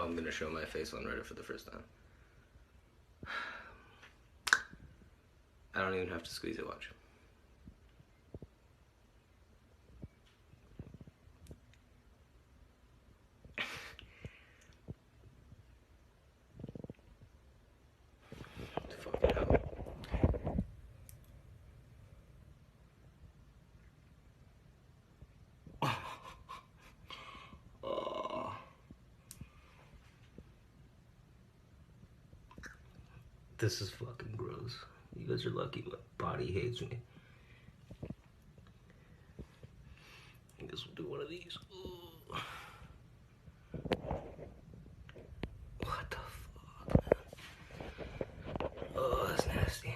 I'm gonna show my face on Reddit for the first time. I don't even have to squeeze it, watch. Fucking hell. This is fucking gross. You guys are lucky my body hates me. I guess we'll do one of these. Ooh. What the fuck, man? Oh, that's nasty.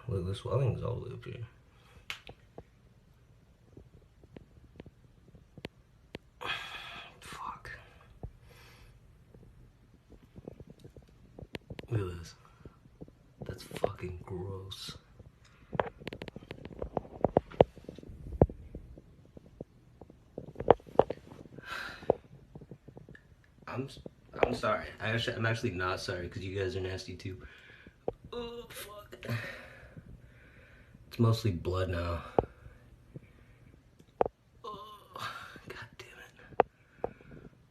Look, the swelling's all the way up here. Fuck. Look at this. That's fucking gross. I'm sorry. I'm actually not sorry because you guys are nasty too. Oh fuck. It's mostly blood now. Oh, god damn it.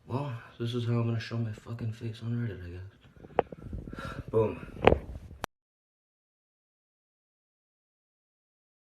Well, this is how I'm gonna show my fucking face on Reddit, I guess. Boom.